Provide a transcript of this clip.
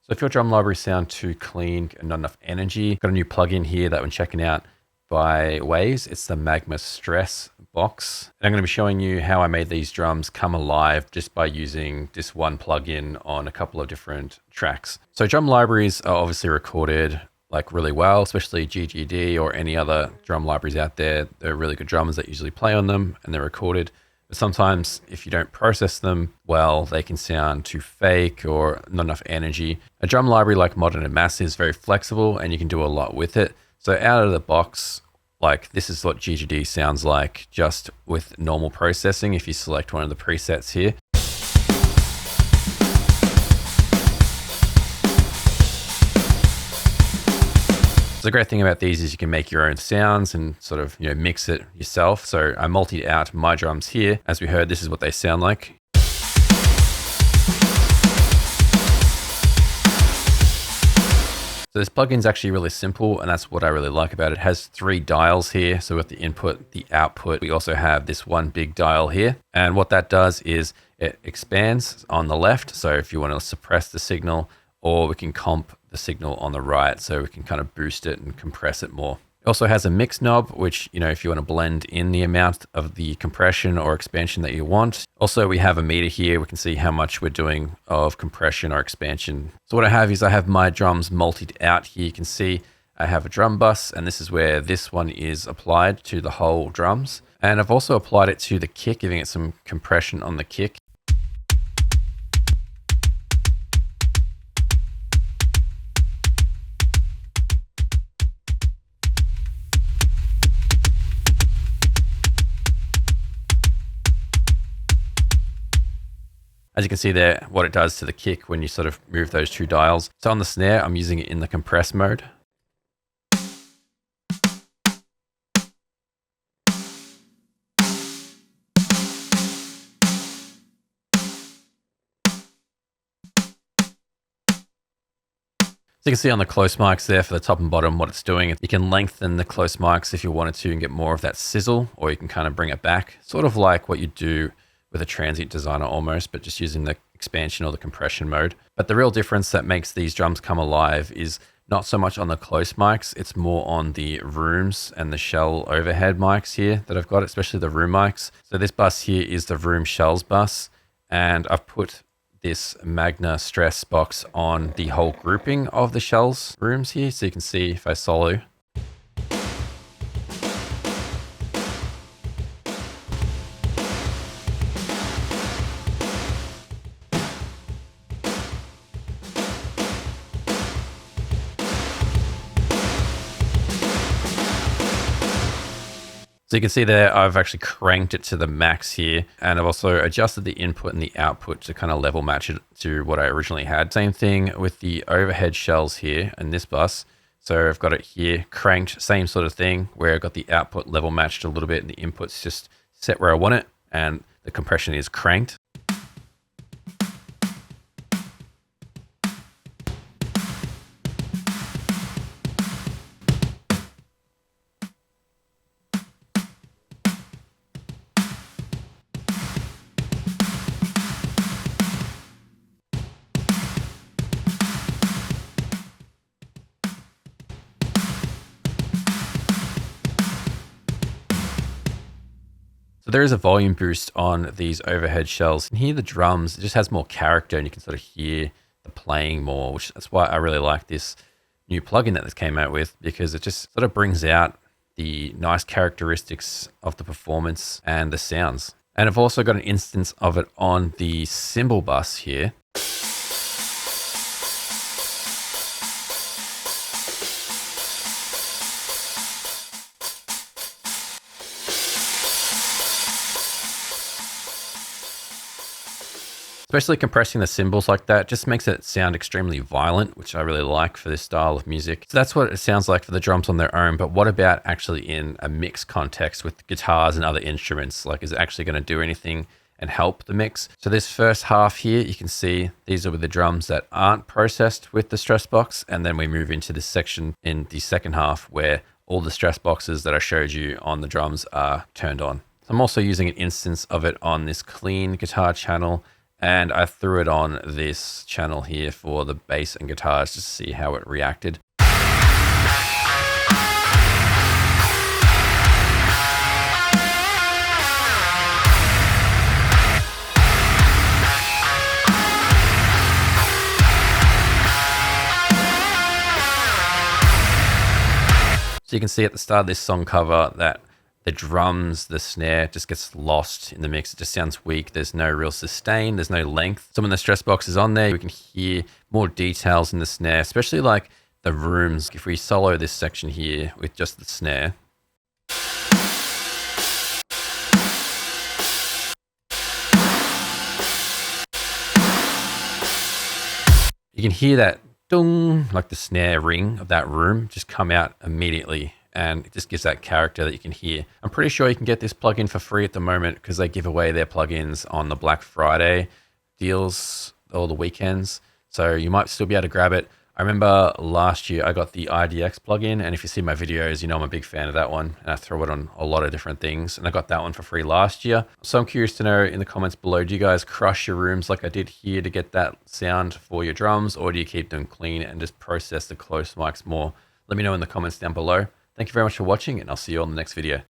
So if your drum libraries sound too clean and not enough energy, got a new plugin here that I'm checking out by Waves. It's the Magma StressBox. And I'm going to be showing you how I made these drums come alive just by using this one plugin on a couple of different tracks. So drum libraries are obviously recorded like really well, especially GGD or any other drum libraries out there. They're really good drummers that usually play on them and they're recorded. But sometimes if you don't process them well, they can sound too fake or not enough energy. A drum library like Modern and Massive is very flexible and you can do a lot with it. So out of the box, like this is what GGD sounds like just with normal processing if you select one of the presets here. The great thing about these is you can make your own sounds and sort of, mix it yourself. So I multied out my drums here. As we heard, this is what they sound like. So this plugin's actually really simple, and that's what I really like about it. It has 3 dials here. So with the input, the output, we also have this one big dial here. And what that does is it expands on the left. So if you want to suppress the signal, or we can comp the signal on the right, so we can kind of boost it and compress it more. It also has a mix knob, which, if you want to blend in the amount of the compression or expansion that you want. Also, we have a meter here. We can see how much we're doing of compression or expansion. So what I have is I have my drums multied out here. You can see I have a drum bus, and this is where this one is applied to the whole drums. And I've also applied it to the kick, giving it some compression on the kick. As you can see there, what it does to the kick when you sort of move those 2 dials. So on the snare, I'm using it in the compress mode. So you can see on the close mics there for the top and bottom what it's doing. You can lengthen the close mics if you wanted to and get more of that sizzle, or you can kind of bring it back. Sort of like what you do with a transient designer almost, but just using the expansion or the compression mode. But the real difference that makes these drums come alive is not so much on the close mics, it's more on the rooms and the shell overhead mics here that I've got, especially the room mics. So this bus here is the room shells bus, and I've put this Magma StressBox on the whole grouping of the shells rooms here. So you can see if I solo, so you can see there, I've actually cranked it to the max here, and I've also adjusted the input and the output to kind of level match it to what I originally had. Same thing with the overhead shells here in this bus. So I've got it here cranked, same sort of thing, where I've got the output level matched a little bit and the input's just set where I want it, and the compression is cranked. So there is a volume boost on these overhead shells. You can hear the drums, it just has more character and you can sort of hear the playing more, which that's why I really like this new plugin that this came out with, because it just sort of brings out the nice characteristics of the performance and the sounds. And I've also got an instance of it on the cymbal bus here. Especially compressing the cymbals like that just makes it sound extremely violent, which I really like for this style of music. So that's what it sounds like for the drums on their own, but what about actually in a mix context with guitars and other instruments? Like, is it actually going to do anything and help the mix? So this first half here, you can see these are the drums that aren't processed with the stress box, and then we move into this section in the second half where all the stress boxes that I showed you on the drums are turned on. I'm also using an instance of it on this clean guitar channel And I threw it on this channel here for the bass and guitars just to see how it reacted. So you can see at the start of this song cover that the drums, the snare just gets lost in the mix. It just sounds weak. There's no real sustain. There's no length. So when the StressBox is on there, we can hear more details in the snare, especially like the rooms. If we solo this section here with just the snare, you can hear that dung, like the snare ring of that room just come out immediately. And it just gives that character that you can hear. I'm pretty sure you can get this plugin for free at the moment because they give away their plugins on the Black Friday deals or the weekends. So you might still be able to grab it. I remember last year I got the IDX plugin, and if you see my videos, you know I'm a big fan of that one, and I throw it on a lot of different things, and I got that one for free last year. So I'm curious to know in the comments below, do you guys crush your rooms like I did here to get that sound for your drums, or do you keep them clean and just process the close mics more? Let me know in the comments down below. Thank you very much for watching, and I'll see you on the next video.